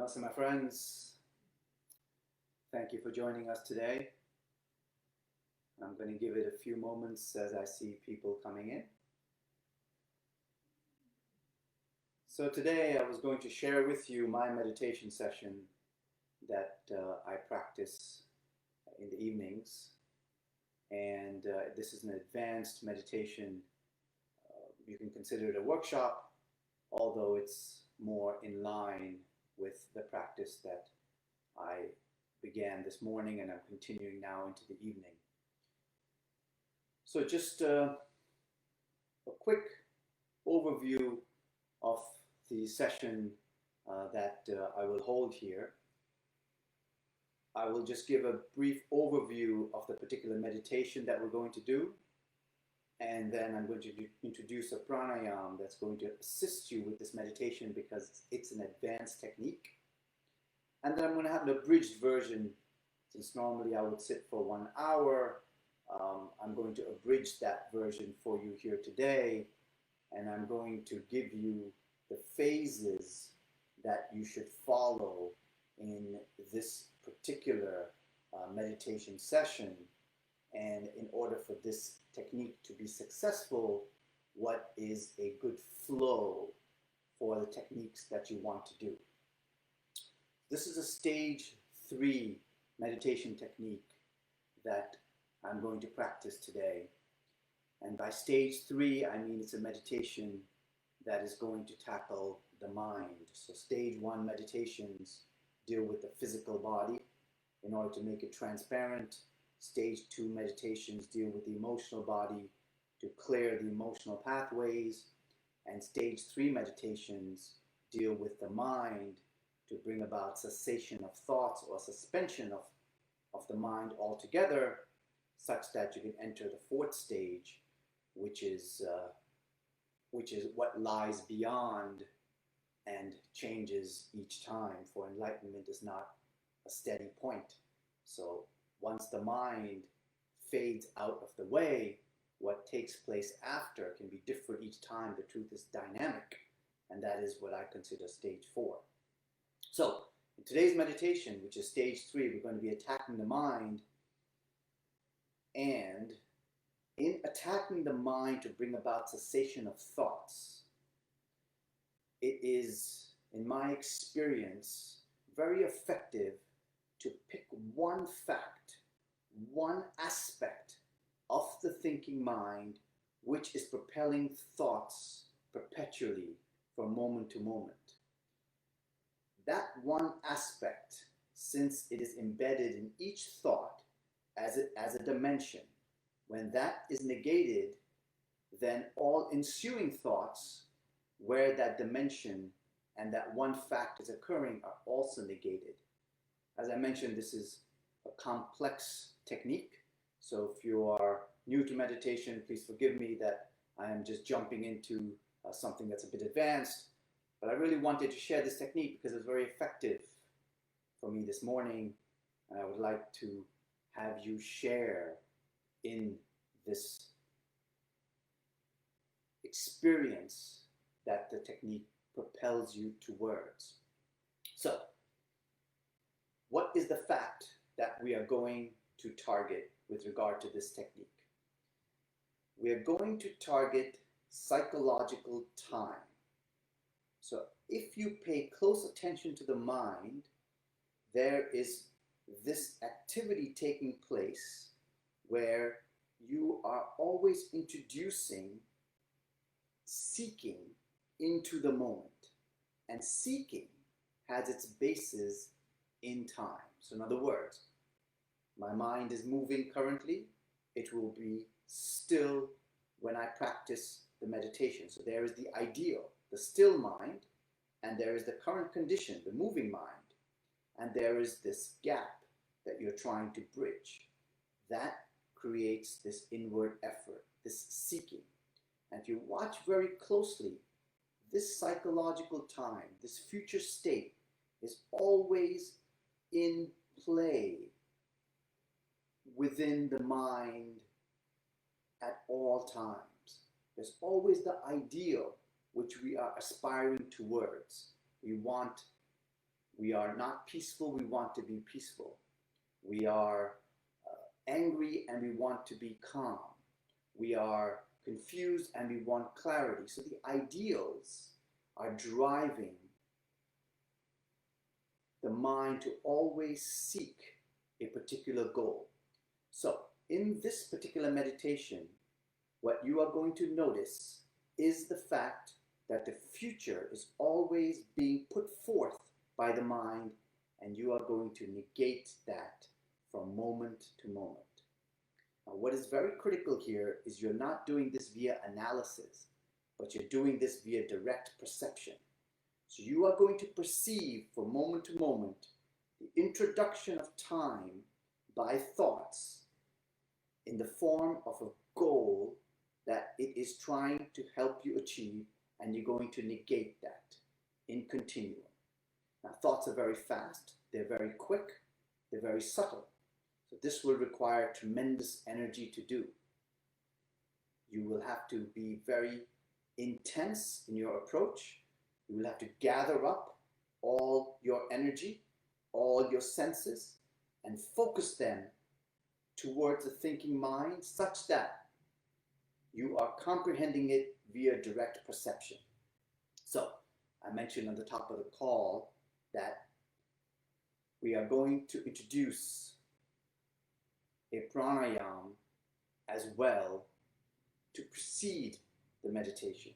So my friends, thank you for joining us today. I'm going to give it a few moments as I see people coming in. So today I was going to share with you my meditation session that I practice in the evenings. And this is an advanced meditation. You can consider it a workshop, although it's more in line with the practice that I began this morning and I'm continuing now into the evening. So just a quick overview of the session that I will hold here. I will just give a brief overview of the particular meditation that we're going to do, and then I'm going to introduce a pranayama that's going to assist you with this meditation because it's an advanced technique. And then I'm going to have an abridged version. Since normally I would sit for 1 hour, I'm going to abridge that version for you here today, and I'm going to give you the phases that you should follow in this particular meditation session. And in order for this technique to be successful, what is a good flow for the techniques that you want to do? This is a stage 3 meditation technique that I'm going to practice today. And by stage 3, I mean it's a meditation that is going to tackle the mind. So stage 1 meditations deal with the physical body in order to make it transparent. Stage 2 meditations deal with the emotional body to clear the emotional pathways. And stage 3 meditations deal with the mind to bring about cessation of thoughts or suspension of the mind altogether, such that you can enter the 4th stage, which is what lies beyond and changes each time, for enlightenment is not a steady point. So once the mind fades out of the way, what takes place after can be different each time. The truth is dynamic, and that is what I consider stage 4. So in today's meditation, which is stage 3, we're going to be attacking the mind, and in attacking the mind to bring about cessation of thoughts, it is, in my experience, very effective to pick one fact, one aspect of the thinking mind which is propelling thoughts perpetually from moment to moment. That one aspect, since it is embedded in each thought as a dimension, when that is negated, then all ensuing thoughts where that dimension and that one fact is occurring are also negated. As I mentioned, this is a complex technique. So if you are new to meditation, please forgive me that I am just jumping into something that's a bit advanced. But I really wanted to share this technique because it's very effective for me this morning. And I would like to have you share in this experience that the technique propels you towards. So, what is the fact that we are going to target with regard to this technique? We are going to target psychological time. So if you pay close attention to the mind, there is this activity taking place where you are always introducing seeking into the moment. And seeking has its basis in time. So in other words, my mind is moving currently. It will be still when I practice the meditation. So there is the ideal, the still mind, and there is the current condition, the moving mind. And there is this gap that you're trying to bridge. That creates this inward effort, this seeking. And if you watch very closely, this psychological time, this future state is always in play within the mind at all times. There's always the ideal which we are aspiring towards. We want We are not peaceful, we want to be peaceful. We are angry and we want to be calm. We are confused and we want clarity. So the ideals are driving the mind to always seek a particular goal. So in this particular meditation, what you are going to notice is the fact that the future is always being put forth by the mind, and you are going to negate that from moment to moment. Now, what is very critical here is you're not doing this via analysis, but you're doing this via direct perception. So you are going to perceive from moment to moment the introduction of time by thoughts in the form of a goal that it is trying to help you achieve, and you're going to negate that in continuum. Now, thoughts are very fast, they're very quick, they're very subtle. So this will require tremendous energy to do. You will have to be very intense in your approach. You will have to gather up all your energy, all your senses, and focus them towards the thinking mind such that you are comprehending it via direct perception. So, I mentioned on the top of the call that we are going to introduce a pranayama as well to precede the meditation.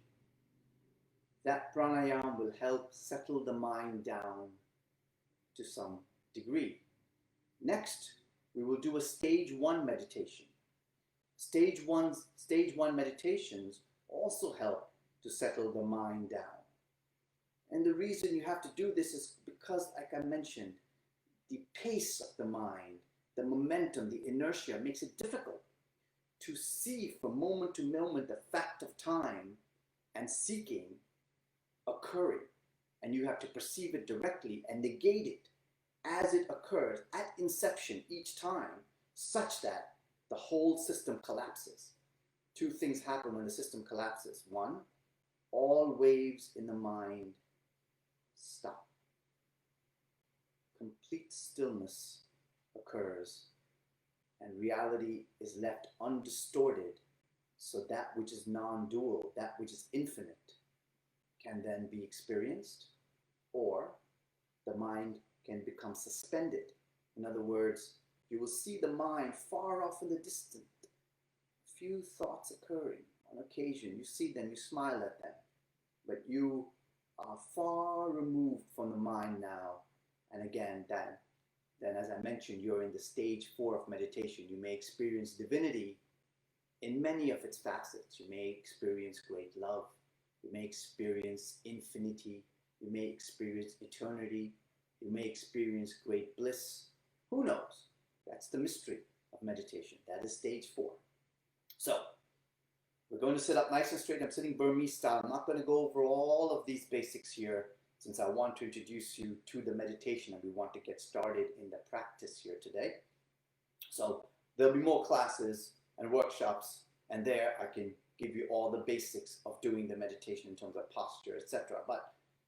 That pranayama will help settle the mind down to some degree. Next, we will do a stage 1 meditation. Stage one meditations also help to settle the mind down. And the reason you have to do this is because, like I mentioned, the pace of the mind, the momentum, the inertia makes it difficult to see from moment to moment the fact of time and seeking occurring. And you have to perceive it directly and negate it as it occurs at inception each time, such that the whole system collapses. Two things happen when the system collapses. One, all waves in the mind stop. Complete stillness occurs, and reality is left undistorted, so that which is non-dual, that which is infinite, can then be experienced, or the mind can become suspended. In other words, you will see the mind far off in the distance, few thoughts occurring. On occasion, you see them, you smile at them, but you are far removed from the mind now. And again, then as I mentioned, you're in the stage 4 of meditation. You may experience divinity in many of its facets. You may experience great love. You may experience infinity. You may experience eternity. You may experience great bliss. Who knows? That's the mystery of meditation. That is stage 4. So, we're going to sit up nice and straight. I'm sitting Burmese style. I'm not going to go over all of these basics here, since I want to introduce you to the meditation and we want to get started in the practice here today. So, there'll be more classes and workshops, and there I can give you all the basics of doing the meditation in terms of posture, etc. But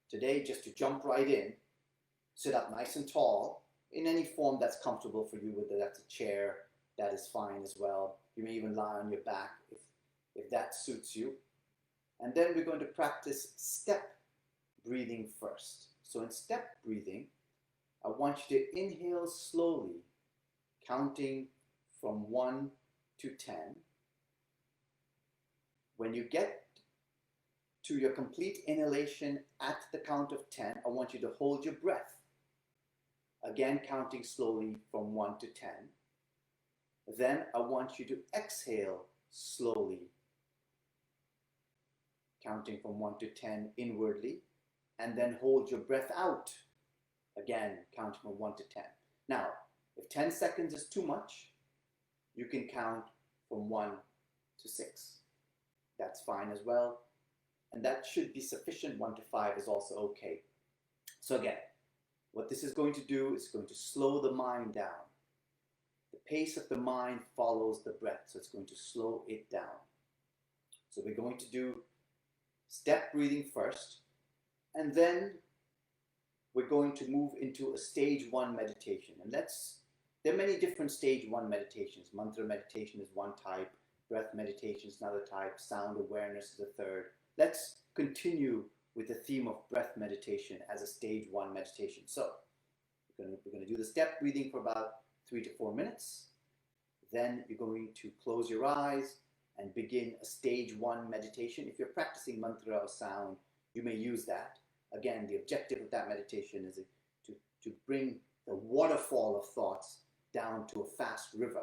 today, just to jump right in, sit up nice and tall in any form that's comfortable for you, whether that's a chair, that is fine as well. You may even lie on your back if that suits you. And then we're going to practice step breathing first. So in step breathing, I want you to inhale slowly, counting from 1 to 10. When you get to your complete inhalation at the count of 10, I want you to hold your breath. Again, counting slowly from 1 to 10. Then I want you to exhale slowly, counting from 1 to 10 inwardly, and then hold your breath out, again, counting from 1 to 10. Now, if 10 seconds is too much, you can count from 1 to 6. That's fine as well. And that should be sufficient. 1 to 5 is also okay. So again, what this is going to do is going to slow the mind down. The pace of the mind follows the breath, so it's going to slow it down. So we're going to do step breathing first, and then we're going to move into a stage 1 meditation. And there are many different stage 1 meditations. Mantra meditation is one type, breath meditation is another type, sound awareness is a third. Let's continue with the theme of breath meditation as a stage 1 meditation. So we're going to do the step breathing for about 3 to 4 minutes. Then you're going to close your eyes and begin a stage 1 meditation. If you're practicing mantra or sound, you may use that. Again, the objective of that meditation is to bring the waterfall of thoughts down to a fast river,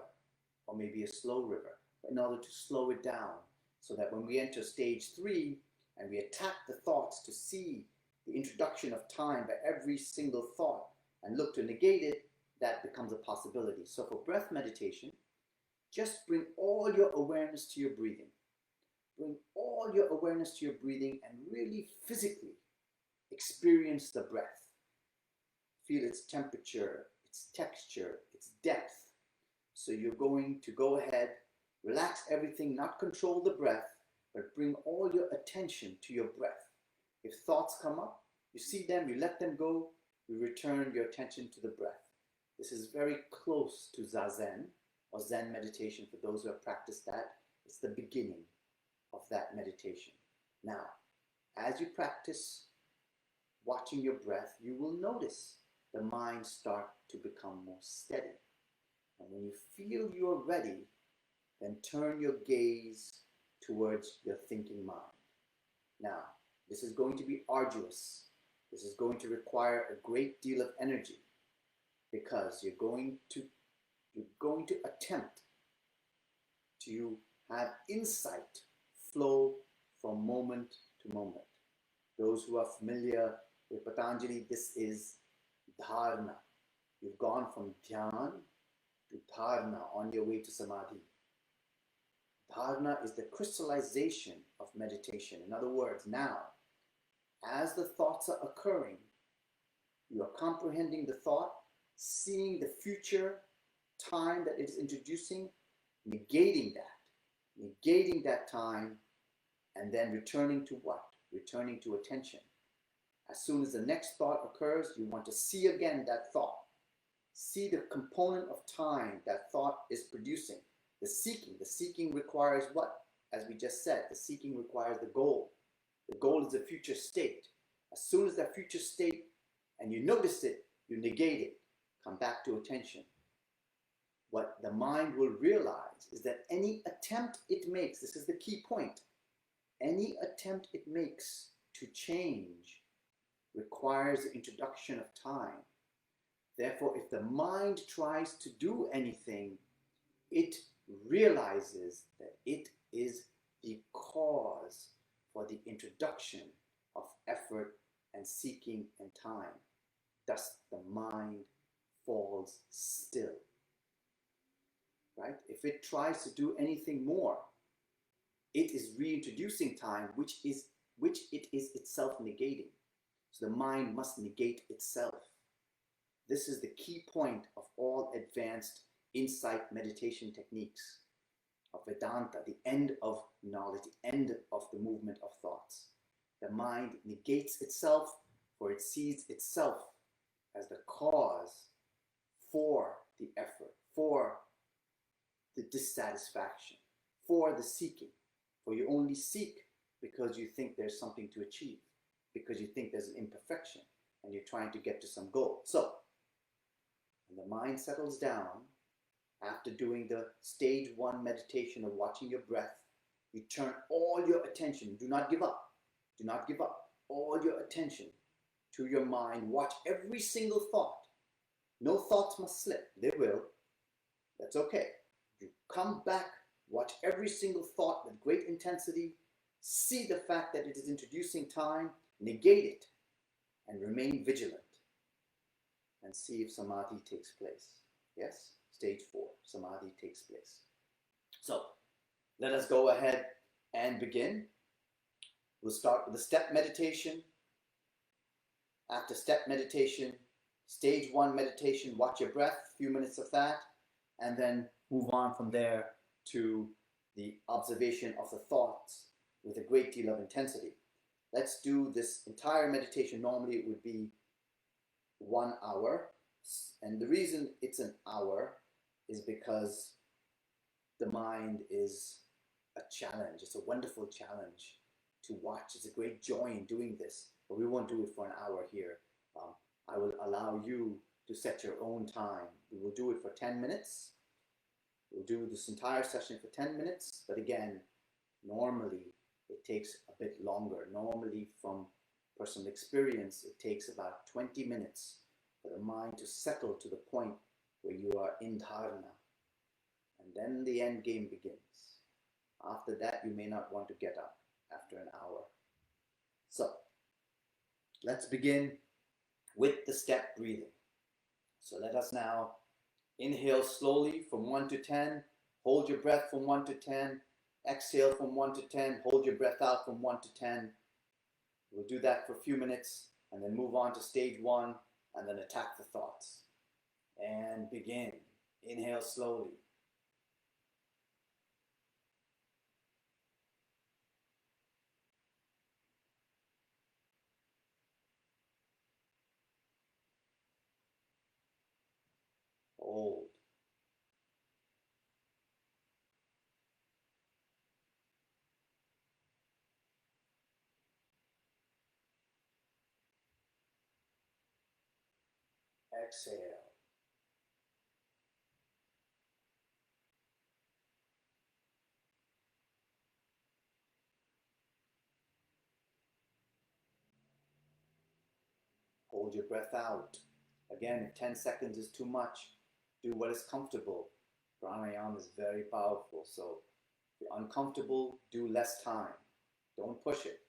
or maybe a slow river, in order to slow it down, so that when we enter stage 3 and we attack the thoughts to see the introduction of time by every single thought and look to negate it, that becomes a possibility. So for breath meditation, just bring all your awareness to your breathing. Bring all your awareness to your breathing and really physically experience the breath. Feel its temperature, its texture, its depth. So you're going to go ahead, relax everything, not control the breath, but bring all your attention to your breath. If thoughts come up, you see them, you let them go, you return your attention to the breath. This is very close to Zazen or Zen meditation for those who have practiced that. It's the beginning of that meditation. Now, as you practice watching your breath, you will notice the mind start to become more steady. And when you feel you are ready, then turn your gaze towards your thinking mind. Now, this is going to be arduous. This is going to require a great deal of energy, because you're going to attempt to have insight flow from moment to moment. Those who are familiar with Patanjali, this is dharana. You've gone from dhyan to dharana on your way to samadhi. Dharana is the crystallization of meditation. In other words, now, as the thoughts are occurring, you are comprehending the thought, seeing the future time that it is introducing, negating that time, and then returning to what? Returning to attention. As soon as the next thought occurs, you want to see again that thought. See the component of time that thought is producing. The seeking requires what? As we just said, the seeking requires the goal. The goal is the future state. As soon as that future state, and you notice it, you negate it. Come back to attention. What the mind will realize is that any attempt it makes, this is the key point, any attempt it makes to change requires the introduction of time. Therefore, if the mind tries to do anything, it realizes that it is the cause for the introduction of effort and seeking and time. Thus, the mind falls still. Right? If it tries to do anything more, it is reintroducing time, which it is itself negating. So the mind must negate itself. This is the key point of all advanced insight meditation techniques of Vedanta, the end of knowledge, the end of the movement of thoughts. The mind negates itself, for it sees itself as the cause for the effort, for the dissatisfaction, for the seeking. For you only seek because you think there's something to achieve, because you think there's an imperfection, and you're trying to get to some goal. So, when the mind settles down, after doing the stage 1 meditation of watching your breath, you turn all your attention. Do not give up. Do not give up. All your attention to your mind. Watch every single thought. No thoughts must slip. They will. That's okay. You come back, watch every single thought with great intensity. See the fact that it is introducing time. Negate it. And remain vigilant. And see if samadhi takes place. Yes? Stage 4, samadhi takes place. So, let us go ahead and begin. We'll start with the step meditation. After step meditation, stage 1 meditation, watch your breath, a few minutes of that, and then move on from there to the observation of the thoughts with a great deal of intensity. Let's do this entire meditation. Normally it would be 1 hour. And the reason it's an hour is because the mind is a challenge. It's a wonderful challenge to watch. It's a great joy in doing this, but we won't do it for an hour here. I will allow you to set your own time. We will do it for 10 minutes. We'll do this entire session for 10 minutes, but again, normally it takes a bit longer. Normally, from personal experience, it takes about 20 minutes for the mind to settle to the point where you are in dharana. And then the end game begins. After that, you may not want to get up after an hour. So, let's begin with the step breathing. So let us now inhale slowly from 1 to 10. Hold your breath from 1 to 10. Exhale from 1 to 10. Hold your breath out from 1 to 10. We'll do that for a few minutes and then move on to stage 1 and then attack the thoughts. And begin. Inhale slowly. Hold. Exhale. Hold your breath out. Again, if 10 seconds is too much, do what is comfortable. Pranayama is very powerful, so if you're uncomfortable, do less time. Don't push it.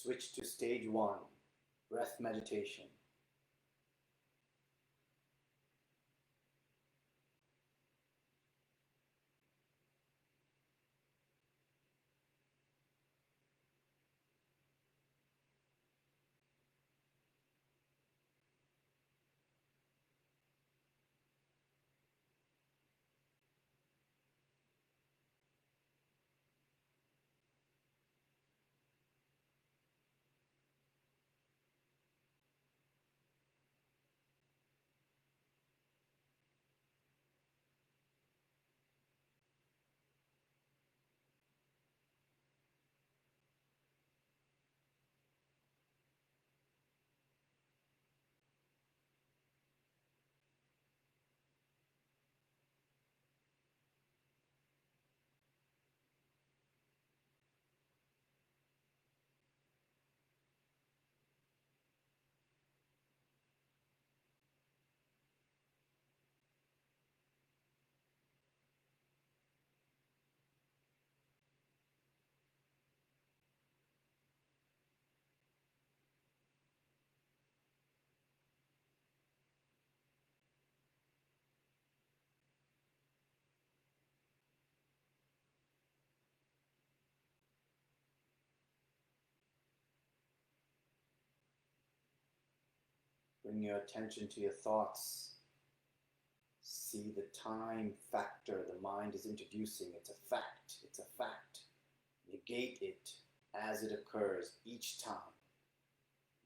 Switch to stage 1, breath meditation. Bring your attention to your thoughts. See the time factor the mind is introducing. It's a fact. It's a fact. Negate it as it occurs each time.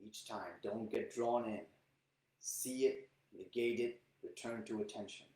Each time. Don't get drawn in. see it, negate it, return to attention.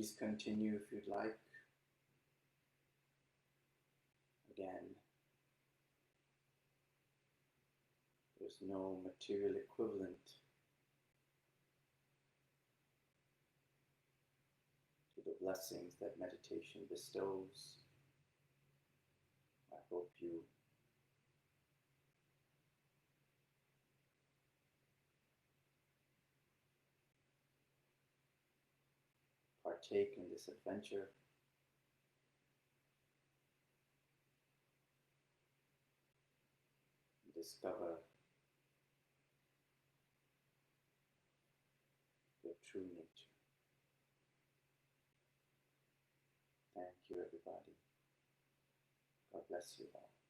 Please continue if you'd like. Again, there's no material equivalent to the blessings that meditation bestows. I hope you partake in this adventure. And discover your true nature. Thank you, everybody. God bless you all.